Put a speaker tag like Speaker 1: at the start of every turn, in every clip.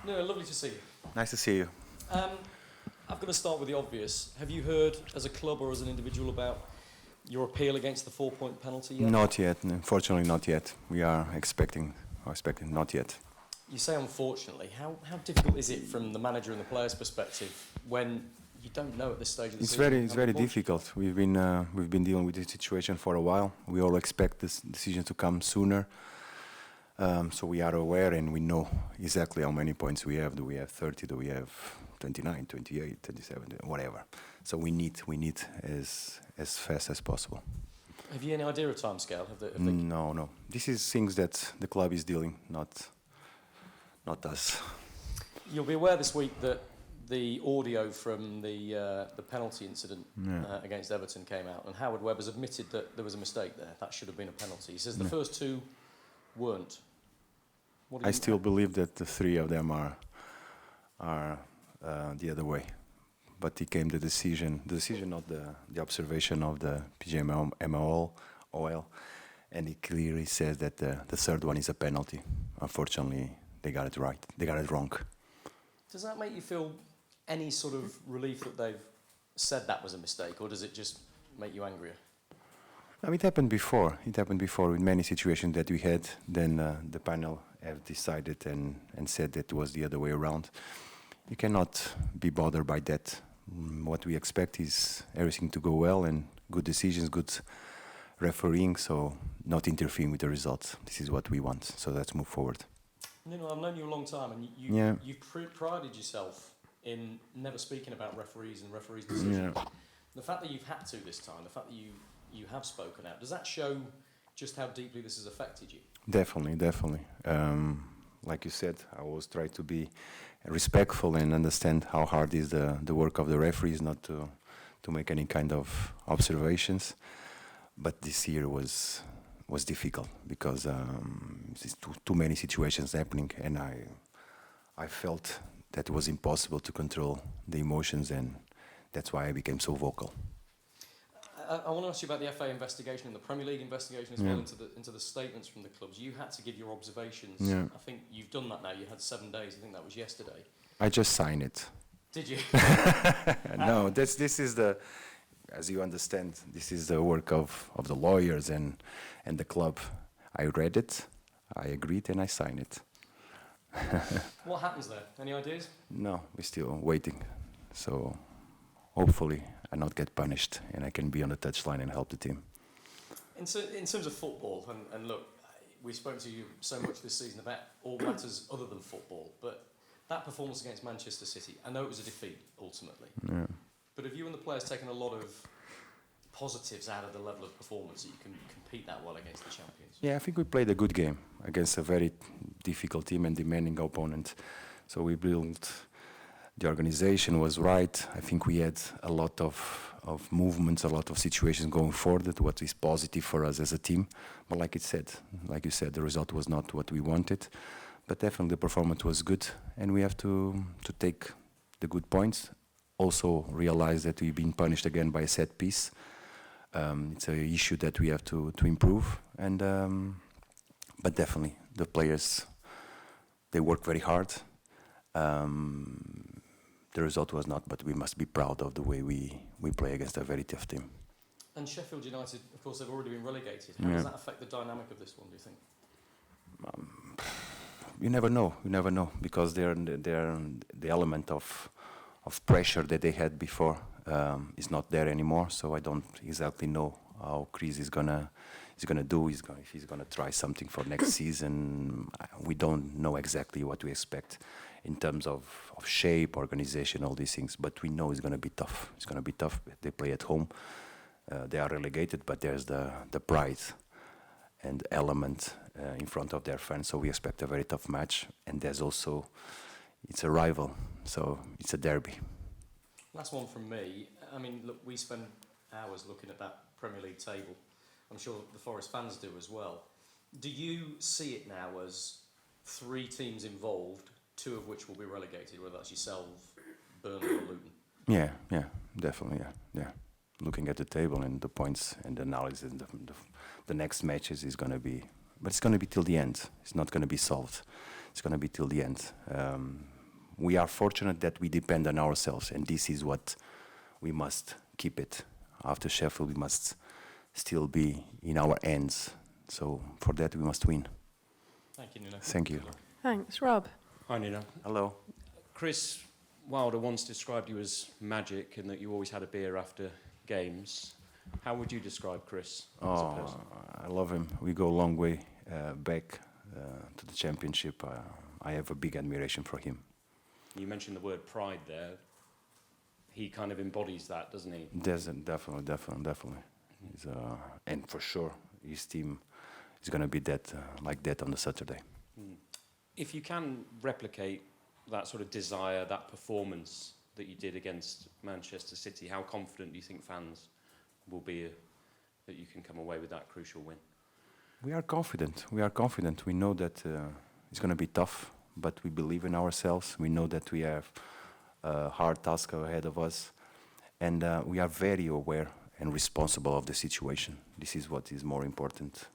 Speaker 1: No, lovely to see you.
Speaker 2: Nice to see you.
Speaker 1: I'm going to start with the obvious. Have you heard, as a club or as an individual, about your appeal against the 4-point penalty yet?
Speaker 2: Not yet, unfortunately not yet. We are expecting not yet.
Speaker 1: You say unfortunately. How difficult is it from the manager and the player's perspective when you don't know at this stage of the season?
Speaker 2: It's very difficult. We've been dealing with this situation for a while. We all expect this decision to come sooner. So we are aware and we know exactly how many points we have. Do we have 30? Do we have 29, 28, 27, whatever? So we need as fast as possible.
Speaker 1: Have you any idea of timescale?
Speaker 2: No. This is things that the club is dealing, not us.
Speaker 1: You'll be aware this week that the audio from the penalty incident against Everton came out, and Howard Webb has admitted that there was a mistake there. That should have been a penalty. He says the first two weren't.
Speaker 2: I still believe that the three of them are the other way. But he came the decision of the observation of the PGMOL, and he clearly says that the third one is a penalty. Unfortunately, they got it right. They got it wrong.
Speaker 1: Does that make you feel any sort of relief that they've said that was a mistake, or does it just make you angrier?
Speaker 2: No, it happened before. It happened before in many situations that we had. Then the panel have decided and said that it was the other way around. You cannot be bothered by that. What we expect is everything to go well and good decisions, good refereeing, so not interfering with the results. This is what we want, so let's move forward.
Speaker 1: Nuno, I've known you a long time, and you've prided yourself in never speaking about referees and referees' decisions. Yeah. The fact that you've had to this time, the fact that you have spoken out, does that show just how deeply this has affected you? Definitely.
Speaker 2: Like you said, I always try to be respectful and understand how hard is the work of the referees, not to make any kind of observations. But this year was difficult because there's too many situations happening, and I felt that it was impossible to control the emotions, and that's why I became so vocal.
Speaker 1: I want to ask you about the FA investigation and the Premier League investigation as well into the statements from the clubs. You had to give your observations. Yeah. I think you've done that now. You had 7 days. I think that was yesterday.
Speaker 2: I just signed it.
Speaker 1: Did you?
Speaker 2: No, this is the, as you understand, this is the work of the lawyers and the club. I read it, I agreed, and I signed it.
Speaker 1: What happens there? Any ideas?
Speaker 2: No, we're still waiting. So hopefully I not get punished and I can be on the touchline and help the team.
Speaker 1: In terms of football, and look, we've spoken to you so much this season about all matters other than football, but that performance against Manchester City, I know it was a defeat ultimately, but have you and the players taken a lot of positives out of the level of performance that you can compete that well against the champions?
Speaker 2: Yeah, I think we played a good game against a very difficult team and demanding opponent. So we built, the organization was right. I think we had a lot of movements, a lot of situations going forward, what is positive for us as a team. But like you said, the result was not what we wanted. But definitely the performance was good, and we have to take the good points. Also realize that we've been punished again by a set piece. It's an issue that we have to improve, and but definitely the players, they work very hard. The result was not, but we must be proud of the way we play against a very tough team.
Speaker 1: And Sheffield United, of course, they've already been relegated. How does that affect the dynamic of this one, do you think?
Speaker 2: You never know, because the element of pressure that they had before is not there anymore. So I don't exactly know how Chris is gonna do. If he's gonna try something for next season. We don't know exactly what we expect in terms of shape, organization, all these things. But we know it's gonna be tough. It's gonna be tough. They play at home. They are relegated, but there's the pride and element in front of their fans. So we expect a very tough match. And there's also, it's a rival, so it's a derby.
Speaker 1: Last one from me. I mean, look, we spend hours looking at that Premier League table. I'm sure the Forest fans do as well. Do you see it now as 3 teams involved, 2 of which will be relegated, whether that's yourself, Burnley or Luton?
Speaker 2: Yeah, definitely, yeah. Looking at the table and the points and the analysis, the next matches is going to be, but it's going to be till the end. It's not going to be solved. It's going to be till the end. we are fortunate that we depend on ourselves, and this is what we must keep it. After Sheffield, we must still be in our hands. So for that, we must win.
Speaker 1: Thank you, Nuno.
Speaker 2: Thank you.
Speaker 3: Thanks. Rob?
Speaker 4: Hi, Nuno.
Speaker 2: Hello.
Speaker 4: Chris Wilder once described you as magic and that you always had a beer after games. How would you describe Chris as a person?
Speaker 2: I love him. We go a long way back to the championship. I have a big admiration for him.
Speaker 4: You mentioned the word pride there. He kind of embodies that, doesn't he?
Speaker 2: Definitely. And for sure, his team is going to be like that on the Saturday.
Speaker 4: If you can replicate that sort of desire, that performance that you did against Manchester City, how confident do you think fans will be that you can come away with that crucial win?
Speaker 2: We are confident. We know that it's going to be tough, but we believe in ourselves. We know that we have a hard task ahead of us, and we are very aware and responsible of the situation. This is what is more important.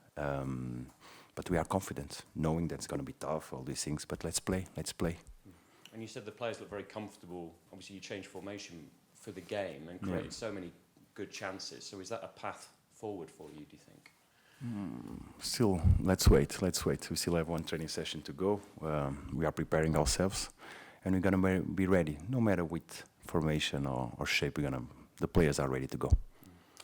Speaker 2: But we are confident, knowing that it's going to be tough, all these things. But let's play.
Speaker 4: And you said the players look very comfortable. Obviously, you changed formation for the game and created so many good chances. So is that a path forward for you, do you think?
Speaker 2: Still, let's wait. We still have one training session to go. We are preparing ourselves, and we're going to be ready. No matter with formation or shape, the players are ready to go.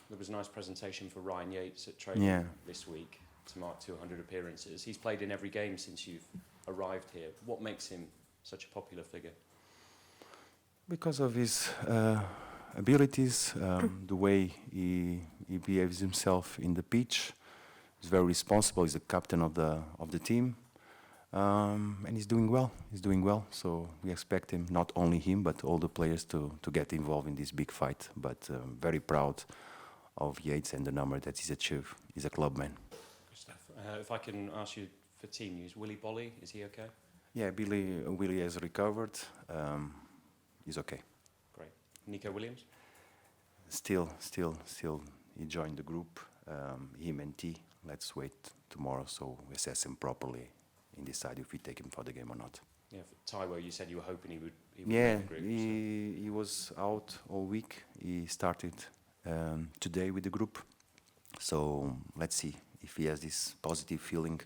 Speaker 4: There was a nice presentation for Ryan Yates at training this week to mark 200 appearances. He's played in every game since you've arrived here. What makes him such a popular figure?
Speaker 2: Because of his abilities, the way he behaves himself in the pitch. He's very responsible. He's the captain of the team, and he's doing well. So we expect him, not only him, but all the players to get involved in this big fight. But very proud of Yates and the number that he's achieved. He's a club man.
Speaker 4: If I can ask you for team news, Willy Bolly, is he okay?
Speaker 2: Yeah, Willy has recovered. He's okay.
Speaker 4: Great. Nico Williams?
Speaker 2: Still, he joined the group. Him and T. Let's wait tomorrow, so we assess him properly and decide if we take him for the game or not.
Speaker 4: Yeah, for Taiwo, you said you were hoping he would
Speaker 2: Yeah,
Speaker 4: make the group.
Speaker 2: he was out all week. He started today with the group. So let's see if he has this positive feeling.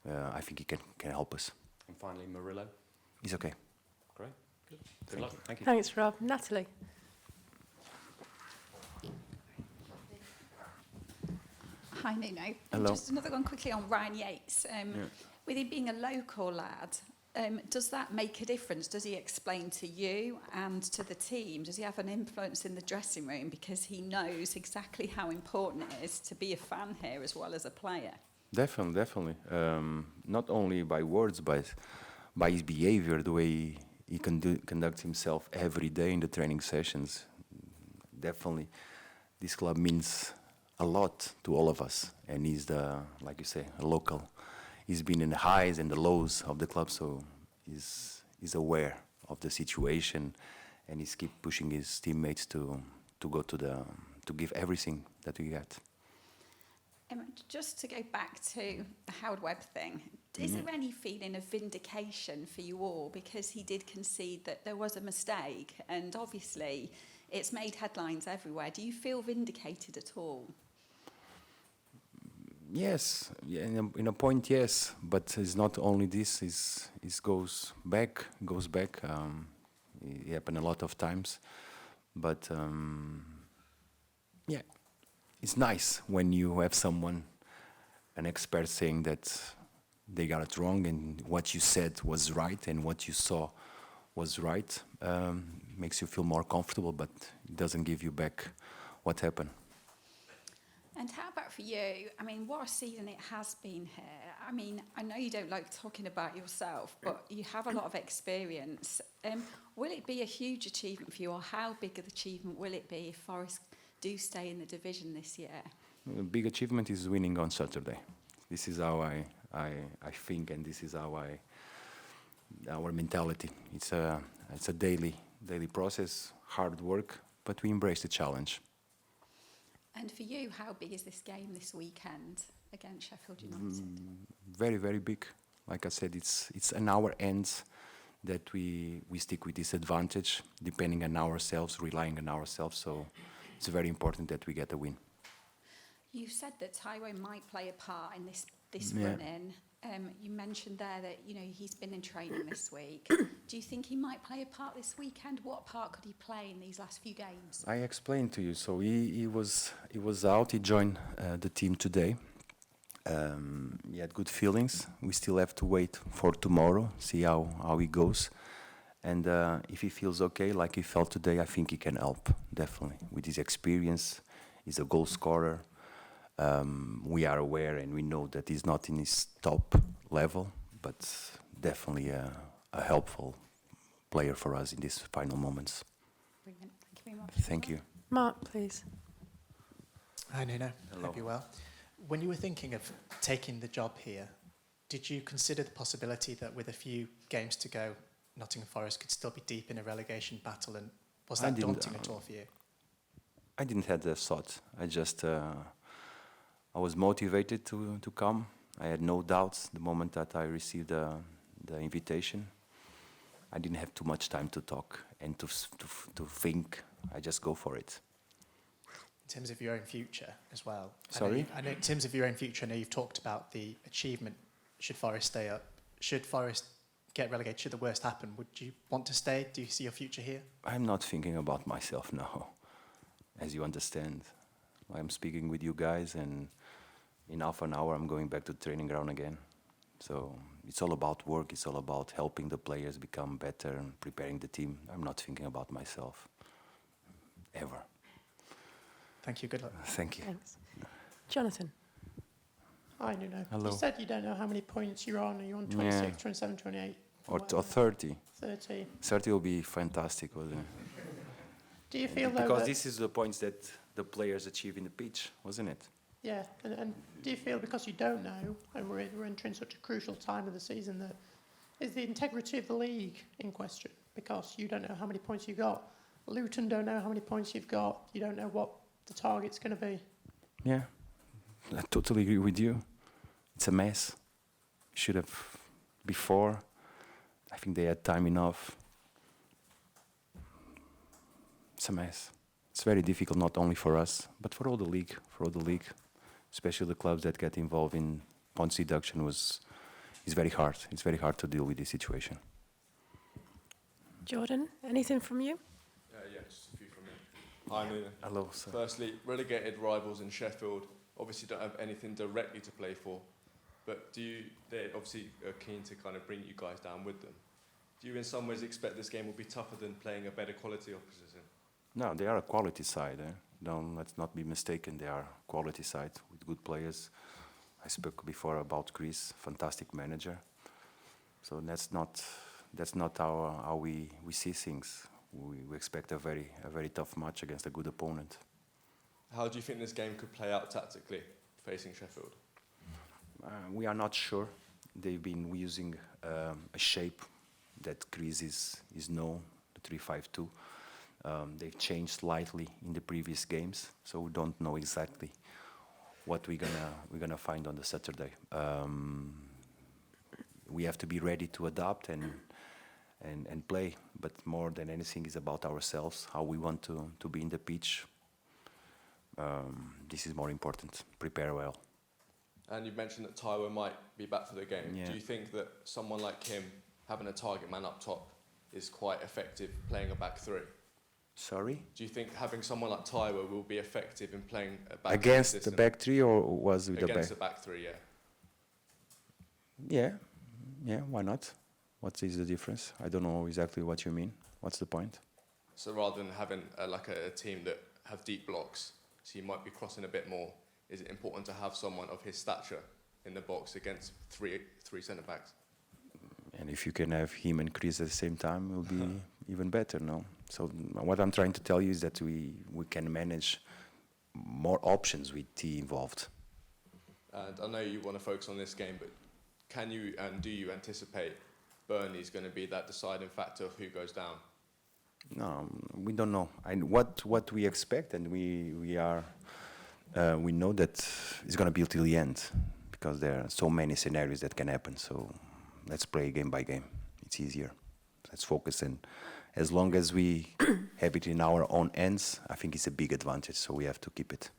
Speaker 2: I think he can help us.
Speaker 4: And finally, Murillo?
Speaker 2: He's okay.
Speaker 4: Great. Good luck. Thank you.
Speaker 3: Thanks, Rob. Natalie?
Speaker 5: Hi, Nuno.
Speaker 2: Hello.
Speaker 5: Just another one quickly on Ryan Yates. With him being a local lad, does that make a difference? Does he explain to you and to the team? Does he have an influence in the dressing room because he knows exactly how important it is to be a fan here as well as a player?
Speaker 2: Definitely. Not only by words, but by his behavior, the way he conducts himself every day in the training sessions. Definitely, this club means a lot to all of us, and he's like you say, a local. He's been in the highs and the lows of the club, so he's aware of the situation, and he's keep pushing his teammates to give everything that we got.
Speaker 5: Just to go back to the Howard Webb thing, is there any feeling of vindication for you all? Because he did concede that there was a mistake, and obviously it's made headlines everywhere. Do you feel vindicated at all?
Speaker 2: Yes, in a point, yes. But it's not only this. It goes back. It happened a lot of times. But yeah, it's nice when you have an expert saying that they got it wrong and what you said was right and what you saw was right. Makes you feel more comfortable, but it doesn't give you back what happened.
Speaker 5: And how about for you? I mean, what a season it has been here. I mean, I know you don't like talking about yourself, but you have a lot of experience. Will it be a huge achievement for you, or how big an achievement will it be if Forest do stay in the division this year?
Speaker 2: A big achievement is winning on Saturday. This is how I think, and this is how our mentality. It's a daily process, hard work, but we embrace the challenge.
Speaker 5: And for you, how big is this game this weekend against Sheffield United?
Speaker 2: Very, very big. Like I said, it's in our hands. that we stick with this advantage, depending on ourselves, relying on ourselves. So it's very important that we get a win.
Speaker 5: You said that Taiwo might play a part in this
Speaker 2: Yeah.
Speaker 5: run-in. You mentioned there that he's been in training this week. Do you think he might play a part this weekend? What part could he play in these last few games?
Speaker 2: I explained to you. So he was out. He joined the team today. He had good feelings. We still have to wait for tomorrow, see how he goes. And if he feels okay, like he felt today, I think he can help, definitely. With his experience, he's a goal scorer. We are aware and we know that he's not in his top level, but definitely a helpful player for us in these final moments.
Speaker 5: Brilliant. Thank you very much.
Speaker 2: Thank you.
Speaker 3: Mark, please.
Speaker 6: Hi, Nuno.
Speaker 2: Hello.
Speaker 6: Hope you're well. When you were thinking of taking the job here, did you consider the possibility that with a few games to go, Nottingham Forest could still be deep in a relegation battle? And was
Speaker 2: I
Speaker 6: that
Speaker 2: didn't,
Speaker 6: daunting at all for you?
Speaker 2: I didn't have that thought. I was motivated to come. I had no doubts the moment that I received the invitation. I didn't have too much time to talk and to think. I just go for it.
Speaker 6: In terms of your own future as well.
Speaker 2: Sorry?
Speaker 6: I know in terms of your own future, I know you've talked about the achievement. Should Forest stay up? Should Forest get relegated? Should the worst happen? Would you want to stay? Do you see your future here?
Speaker 2: I'm not thinking about myself now, as you understand. I'm speaking with you guys, and in half an hour I'm going back to the training ground again. So it's all about work. It's all about helping the players become better and preparing the team. I'm not thinking about myself, ever.
Speaker 6: Thank you. Good luck.
Speaker 2: Thank you.
Speaker 3: Thanks. Jonathan.
Speaker 7: Hi, Nuno.
Speaker 2: Hello.
Speaker 7: You said you don't know how many points you're on. Are you on 26, 27, 28?
Speaker 2: Or 30.
Speaker 7: 30.
Speaker 2: 30 will be fantastic, wouldn't it?
Speaker 7: Do you feel though
Speaker 2: Because
Speaker 7: that,
Speaker 2: this is the points that the players achieve in the pitch, wasn't it?
Speaker 7: yeah, and do you feel because you don't know, and we're entering such a crucial time of the season, that is the integrity of the league in question? Because you don't know how many points you got. Luton don't know how many points you've got. You don't know what the target's going to be.
Speaker 2: Yeah, I totally agree with you. It's a mess. Should have before. I think they had time enough. It's a mess. It's very difficult, not only for us, but for all the league. Especially the clubs that get involved in points deduction is very hard. It's very hard to deal with this situation.
Speaker 3: Jordan, anything from you?
Speaker 8: Yeah, just a few from me. Hi, Nuno.
Speaker 2: Hello, sir.
Speaker 8: Firstly, relegated rivals in Sheffield obviously don't have anything directly to play for, but they obviously are keen to kind of bring you guys down with them. Do you in some ways expect this game will be tougher than playing a better quality opposition?
Speaker 2: No, they are a quality side. Let's not be mistaken. They are a quality side with good players. I spoke before about Chris, fantastic manager. So that's not how we see things. We expect a very tough match against a good opponent.
Speaker 8: How do you think this game could play out tactically facing Sheffield?
Speaker 2: We are not sure. They've been using a shape that Chris is known, the 3-5-2. They've changed slightly in the previous games, so we don't know exactly what we're gonna find on the Saturday. We have to be ready to adapt and play, but more than anything is about ourselves, how we want to be in the pitch. This is more important. Prepare well.
Speaker 8: And you've mentioned that Taiwo might be back for the game.
Speaker 2: Yeah.
Speaker 8: Do you think that someone like him having a target man up top is quite effective playing a back three?
Speaker 2: Sorry?
Speaker 8: Do you think having someone like Taiwo will be effective in playing a back
Speaker 2: Against
Speaker 8: three
Speaker 2: the
Speaker 8: system?
Speaker 2: back three, or was with
Speaker 8: Against
Speaker 2: the
Speaker 8: the
Speaker 2: back?
Speaker 8: back three, yeah.
Speaker 2: Yeah, why not? What is the difference? I don't know exactly what you mean. What's the point?
Speaker 8: So rather than having a team that have deep blocks, so you might be crossing a bit more, is it important to have someone of his stature in the box against three centre-backs?
Speaker 2: And if you can have him and Chris at the same time, it will be even better, no? So what I'm trying to tell you is that we can manage more options with T involved.
Speaker 8: And I know you want to focus on this game, but can you and do you anticipate Burnley is going to be that deciding factor of who goes down?
Speaker 2: No, we don't know. And what we expect, and we know that it's going to be till the end, because there are so many scenarios that can happen. So let's play game by game. It's easier. let's focus. And as long as we have it in our own hands, I think it's a big advantage. So we have to keep it.